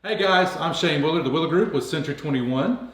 Hey guys, I'm Shane Willard, the Willard Group with Century 21.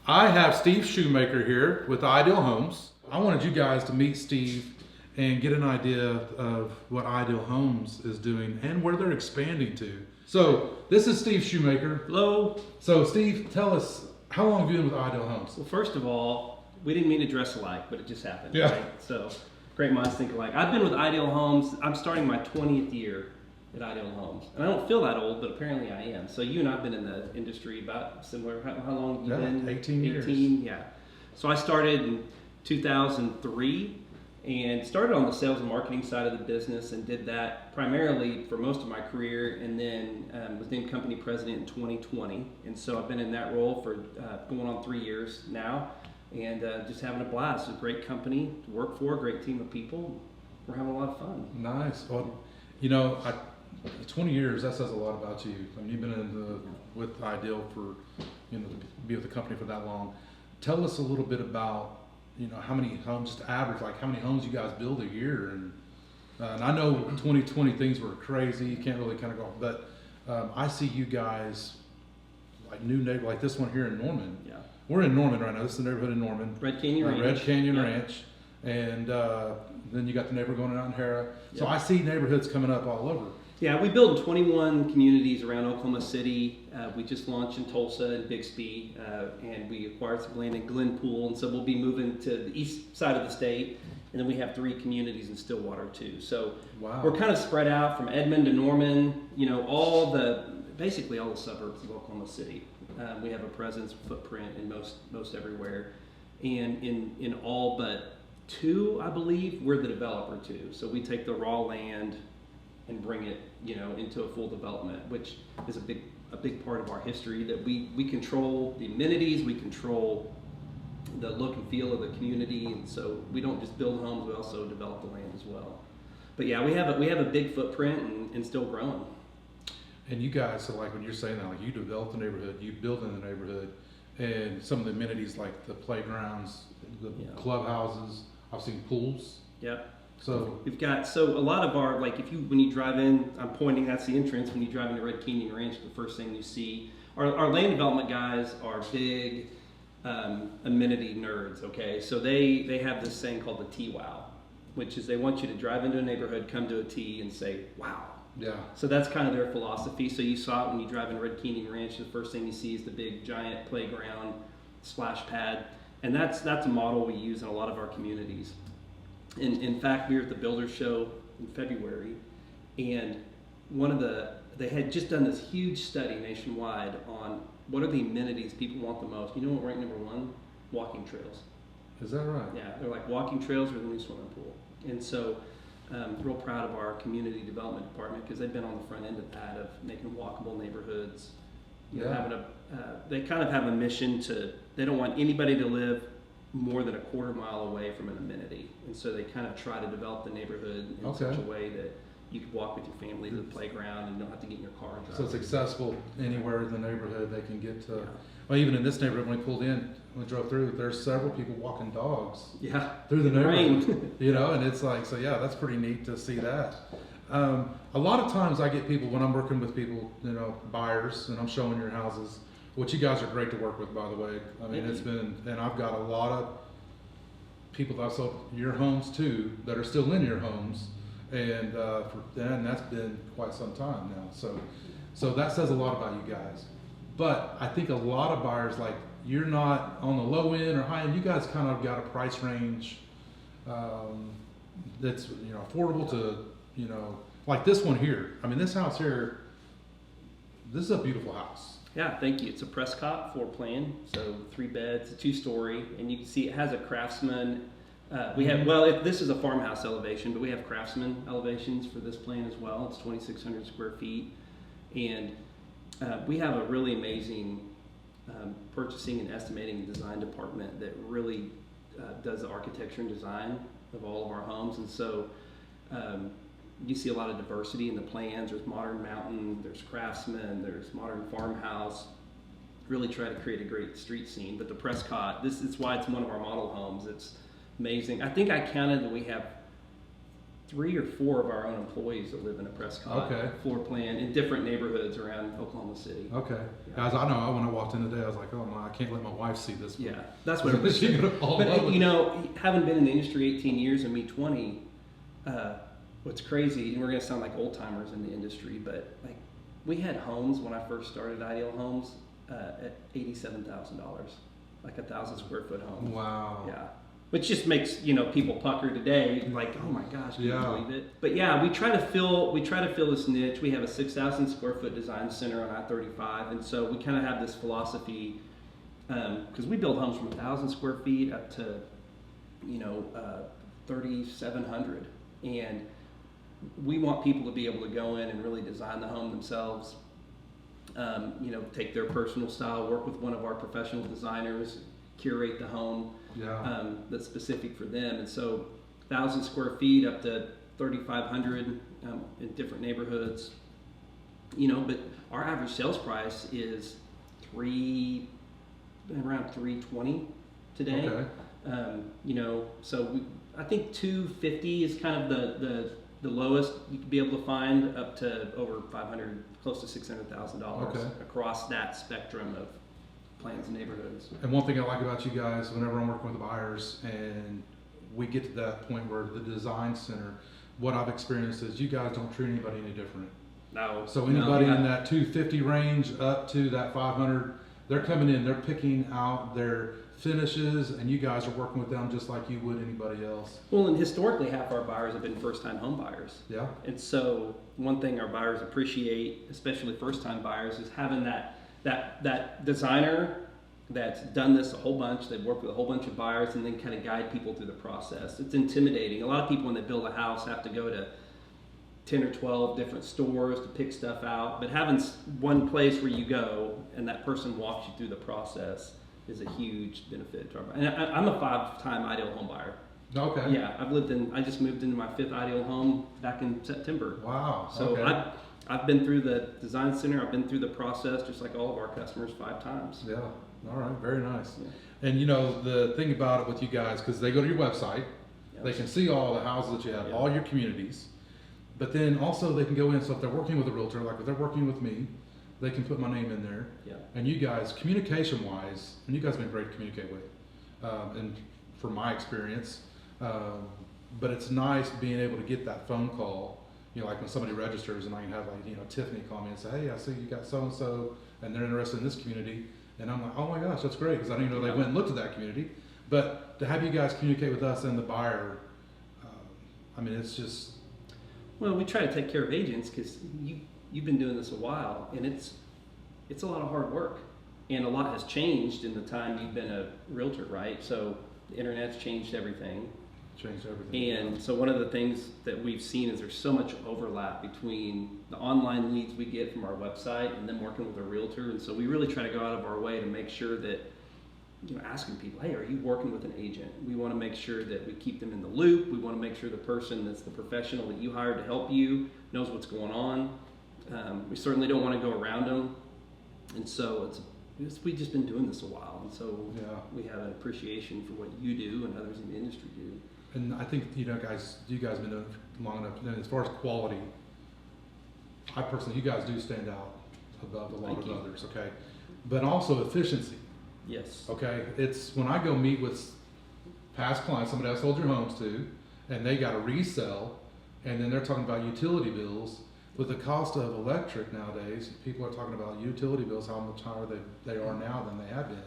I have Steve Shoemaker here with Ideal Homes. I wanted you guys to meet Steve and get an idea of what Ideal Homes is doing and where they're expanding to. So this is Steve Shoemaker. Hello. So Steve, tell us, how long have you been with Ideal Homes? Well, first of all, we didn't mean to dress alike, but it just happened. Yeah. Right? So great minds think alike. I've been with Ideal Homes. I'm starting my 20th year at Ideal Homes, and I don't feel that old, but apparently I am. So you and I've been in the industry about similar. How long have you been? 18 years. 18, yeah. So I started in 2003 and started on the sales and marketing side of the business and did that primarily for most of my career, and then was named company president in 2020. And so I've been in that role for going on 3 years now, and just having a blast. It's a great company to work for, a great team of people. We're having a lot of fun. Nice. Well, you know, 20 years, that says a lot about you. I mean, you've been with Ideal for, to be with the company for that long. Tell us a little bit about, how many homes, just average, like how many homes you guys build a year. And I know 2020 things were crazy. You can't really kind of go, but I see you guys like new neighbor, like this one here in Norman. Yeah. We're in Norman right now. This is the neighborhood in Norman. Red Canyon Ranch. Red Canyon Yep. Ranch. And then you got the neighbor going out in Hera. So Yep. I see neighborhoods coming up all over. Yeah, we build 21 communities around Oklahoma City. We just launched in Tulsa and Bixby, and we acquired some land in Glenpool, and so we'll be moving to the east side of the state, and then we have 3 communities in Stillwater too. So Wow. we're kind of spread out from Edmond to Norman, basically all the suburbs of Oklahoma City. We have a presence, footprint in most everywhere, and in all but 2, I believe, we're the developer too. So we take the raw land and bring it, into a full development, which is a big part of our history, that we control the amenities, we control the look and feel of the community, and so we don't just build homes, we also develop the land as well. But yeah, we have a big footprint and still growing. And you guys, so like when you're saying that, like you develop the neighborhood, you build in the neighborhood, and some of the amenities like the playgrounds, the clubhouses, I've seen pools. Yep. So We've got, a lot of our, like when you drive in, I'm pointing, that's the entrance. When you drive into Red Canyon Ranch, the first thing you see, our land development guys are big amenity nerds, okay? So they have this thing called the T-Wow, which is they want you to drive into a neighborhood, come to a T and say, wow. yeah, So that's kind of their philosophy. So you saw it when you drive in Red Canyon Ranch, the first thing you see is the big giant playground, splash pad. And that's a model we use in a lot of our communities. In fact, we were at the Builders Show in February, and they had just done this huge study nationwide on what are the amenities people want the most. You know what ranked number 1? Walking trails. is that right? Yeah, they're like walking trails or the new swimming pool. And so, real proud of our community development department because they've been on the front end of that, of making walkable neighborhoods. They kind of have a mission they don't want anybody to live more than a quarter mile away from an amenity, and so they kind of try to develop the neighborhood in such a way that you could walk with your family to the playground and you don't have to get in your car and drive. So it's accessible anywhere in the neighborhood. They can get to. Yeah. Well, even in this neighborhood, when we pulled in, we drove through, there's several people walking dogs. Yeah. Through the neighborhood, Rain. and it's like, so yeah, that's pretty neat to see that. A lot of times I get people when I'm working with people, buyers, and I'm showing your houses, which you guys are great to work with, by the way. I mean, it's been, and I've got a lot of people that I've sold your homes to that are still in your homes, and that's been quite some time now. So that says a lot about you guys. But I think a lot of buyers, like, you're not on the low end or high end. You guys kind of got a price range that's affordable to like this one here. I mean, this house here. This is a beautiful house. Yeah, thank you. It's a Prescott floor plan, so 3 beds, a 2-story, and you can see it has a Craftsman. This is a farmhouse elevation, but we have Craftsman elevations for this plan as well. It's 2,600 square feet, and we have a really amazing purchasing and estimating and design department that really does the architecture and design of all of our homes, and so you see a lot of diversity in the plans. There's modern mountain, there's Craftsman, there's modern farmhouse. Really try to create a great street scene. But the Prescott, this is why it's one of our model homes. It's amazing. I think I counted that we have 3 or 4 of our own employees that live in a Prescott floor plan in different neighborhoods around Oklahoma City. Okay. Guys, I know when I walked in today, I was like, oh my, I can't let my wife see this one. Yeah, that's what it was. But you know, having been in the industry 18 years and me 20, what's crazy, and we're gonna sound like old timers in the industry, but like we had homes when I first started Ideal Homes at $87,000, like 1,000 square foot home. Wow. Yeah. Which just makes, you know, people pucker today, like, oh my gosh, can you believe it? But yeah, we try to fill this niche. We have a 6,000 square foot design center on I-35, and so we kind of have this philosophy, because we build homes from 1,000 square feet up to, you know, 3,700, and we want people to be able to go in and really design the home themselves. You know, take their personal style, work with one of our professional designers, curate the home. That's specific for them. And so 1,000 square feet up to 3,500 in different neighborhoods, you know, but our average sales price is around 320 today. Okay. You know, so I think 250 is kind of the lowest you could be able to find, up to over 500, close to $600,000 across that spectrum of plans and neighborhoods. And one thing I like about you guys, whenever I'm working with the buyers and we get to that point where the design center, what I've experienced is you guys don't treat anybody any different. No. So anybody in that 250 range up to that 500, they're coming in, they're picking out their finishes, and you guys are working with them just like you would anybody else. Well, and historically half our buyers have been first-time home buyers. Yeah. And so one thing our buyers appreciate, especially first-time buyers, is having that designer that's done this a whole bunch. They've worked with a whole bunch of buyers and then kind of guide people through the process. It's intimidating. A lot of people when they build a house have to go to 10 or 12 different stores to pick stuff out, but having one place where you go and that person walks you through the process is a huge benefit to our buyers. And I'm a 5-time Ideal home buyer. Okay. Yeah, I just moved into my 5th Ideal home back in September. Wow. So I've been through the design center. I've been through the process, just like all of our customers, 5 times. Yeah. All right. Very nice. Yeah. And you know the thing about it with you guys, because they go to your website, they can see all the houses that you have, all your communities, but then also they can go in. So if they're working with a realtor, like if they're working with me, they can put my name in there. Yeah. And you guys, communication-wise, and you guys have been great to communicate with, and from my experience, but it's nice being able to get that phone call. You know, like when somebody registers and I can have like, you know, Tiffany call me and say, hey, I see you got so-and-so and they're interested in this community. And I'm like, oh my gosh, that's great, because I didn't even know they went and looked at that community. But to have you guys communicate with us and the buyer, I mean, it's just... Well, we try to take care of agents because you've been doing this a while, and it's a lot of hard work. And a lot has changed in the time you've been a realtor, right? So the internet's changed everything. And so one of the things that we've seen is there's so much overlap between the online leads we get from our website and then working with a realtor. And so we really try to go out of our way to make sure that, you know, asking people, hey, are you working with an agent? We want to make sure that we keep them in the loop. We want to make sure the person that's the professional that you hired to help you knows what's going on. We certainly don't want to go around them. And so we've just been doing this a while. And so we have an appreciation for what you do and others in the industry do. And I think, you know, guys, you guys have been doing it long enough. And as far as quality, I personally, you guys do stand out above a lot of others, okay? But also efficiency. Yes. Okay, it's when I go meet with past clients, somebody I sold your homes to, and they got to resell, and then they're talking about utility bills. With the cost of electric nowadays, people are talking about utility bills, how much higher they are now than they have been.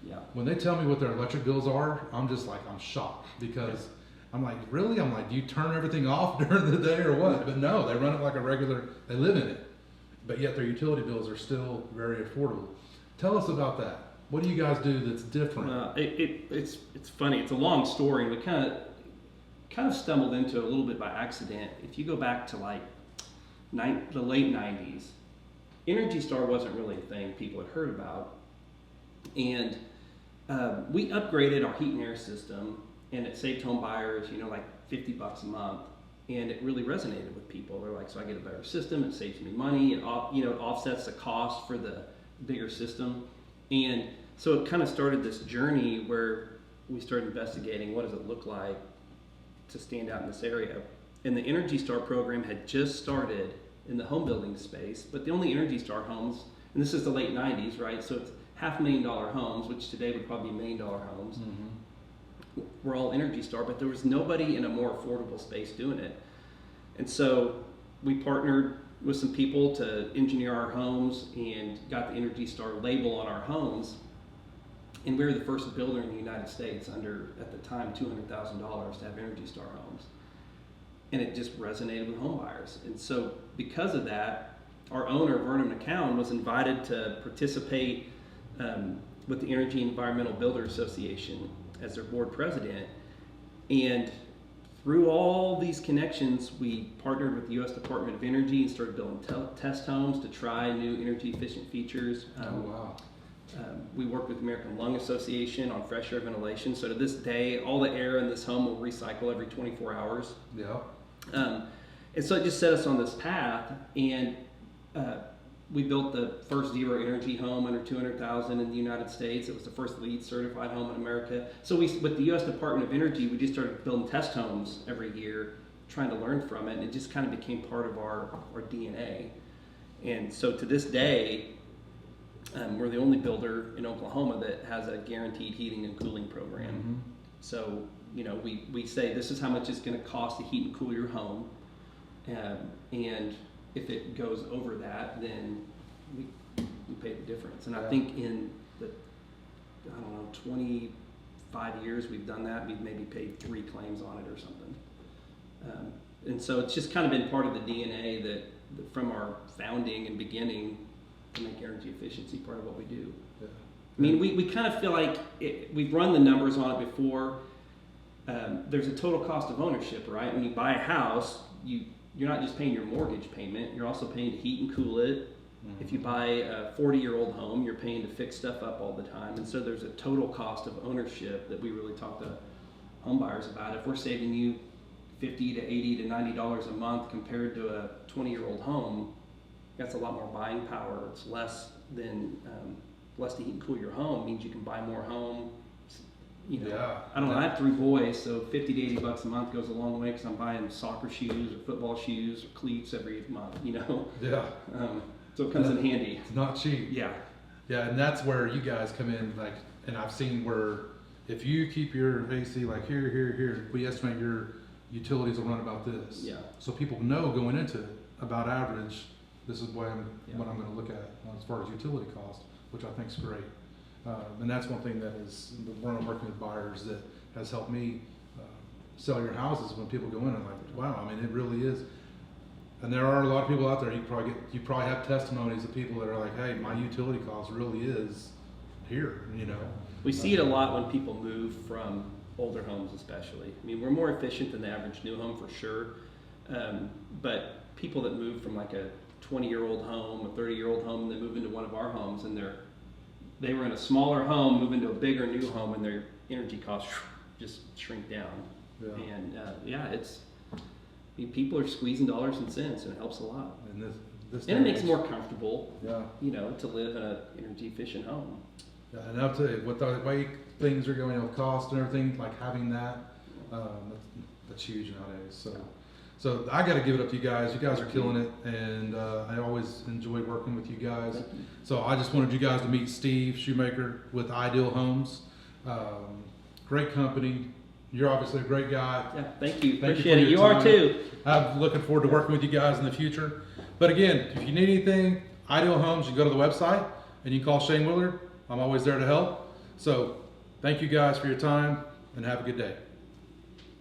Yeah. When they tell me what their electric bills are, I'm just like, I'm shocked, because I'm like, really? I'm like, do you turn everything off during the day or what? But no, they run it like a regular, they live in it. But yet their utility bills are still very affordable. Tell us about that. What do you guys do that's different? It's funny. It's a long story, and we kind of stumbled into it a little bit by accident. If you go back to like the late 90s, Energy Star wasn't really a thing people had heard about, and we upgraded our heat and air system, and it saved home buyers, you know, like $50 a month, and it really resonated with people. They're like, so I get a better system, it saves me money, it offsets the cost for the bigger system. And so it kind of started this journey where we started investigating what does it look like to stand out in this area. and the Energy Star program had just started in the home building space, but the only Energy Star homes, and this is the late 90s, right? So it's $500,000 homes, which today would probably be $1 million homes. Were all Energy Star, but there was nobody in a more affordable space doing it. And so we partnered with some people to engineer our homes and got the Energy Star label on our homes. And we were the first builder in the United States under, at the time, $200,000 to have Energy Star homes. And it just resonated with home buyers. And so because of that, our owner, Vernon McCown, was invited to participate with the Energy Environmental Builder Association as their board president. And through all these connections, we partnered with the U.S. Department of Energy and started building test homes to try new energy efficient features. We worked with the American Lung Association on fresh air ventilation. So to this day, all the air in this home will recycle every 24 hours. Yeah. And so it just set us on this path. And we built the first zero energy home under $200,000 in the United States. It was the first LEED certified home in America. So with the U.S. Department of Energy, we just started building test homes every year, trying to learn from it. And it just kind of became part of our DNA. And so to this day, we're the only builder in Oklahoma that has a guaranteed heating and cooling program. So, you know, we say this is how much it's going to cost to heat and cool your home. And if it goes over that, then we pay the difference. And I think in the, 25 years we've done that, we've maybe paid 3 claims on it or something. And so it's just kind of been part of the DNA that from our founding and beginning to make energy efficiency part of what we do. Yeah. I mean, we kind of feel like we've run the numbers on it before. There's a total cost of ownership, right? When you buy a house, you're not just paying your mortgage payment, you're also paying to heat and cool it. If you buy a 40-year-old home, you're paying to fix stuff up all the time. And so there's a total cost of ownership that we really talk to home buyers about. If we're saving you $50 to $80 to $90 a month compared to a 20-year-old home, that's a lot more buying power. It's less to heat and cool your home. It means you can buy more home. You know, I don't know. I have 3 boys, so $50 to $80 a month goes a long way because I'm buying soccer shoes or football shoes or cleats every month. You know. Yeah. So it comes in handy. It's not cheap. Yeah. Yeah, and that's where you guys come in. Like, and I've seen where if you keep your AC like here, we estimate your utilities will run about this. Yeah. So people know going into it about average. This is what I'm going to look at as far as utility cost, which I think is great. And that's one thing that is, when I'm working with buyers, that has helped me sell your houses. When people go in, I'm like, wow, I mean, it really is. And there are a lot of people out there, you probably have testimonies of people that are like, hey, my utility cost really is here, you know. We see it a lot when people move from older homes especially. I mean, we're more efficient than the average new home for sure. But people that move from like a 20-year-old home, a 30-year-old home, and they move into one of our homes, and they were in a smaller home, move into a bigger new home, and their energy costs just shrink down. Yeah. And people are squeezing dollars and cents, and it helps a lot. And and it makes it more comfortable, you know, to live in an energy efficient home. Yeah, and I'll tell you, with the way things are going, cost and everything, like having that, that's huge nowadays. So I got to give it up to you guys. You guys are killing it, and I always enjoy working with you guys. So I just wanted you guys to meet Steve Shoemaker with Ideal Homes. Great company. You're obviously a great guy. Yeah, thank you. Appreciate it. You are too. I'm looking forward to working with you guys in the future. But again, if you need anything, Ideal Homes, you can go to the website and you can call Shane Willard. I'm always there to help. So thank you guys for your time, and have a good day.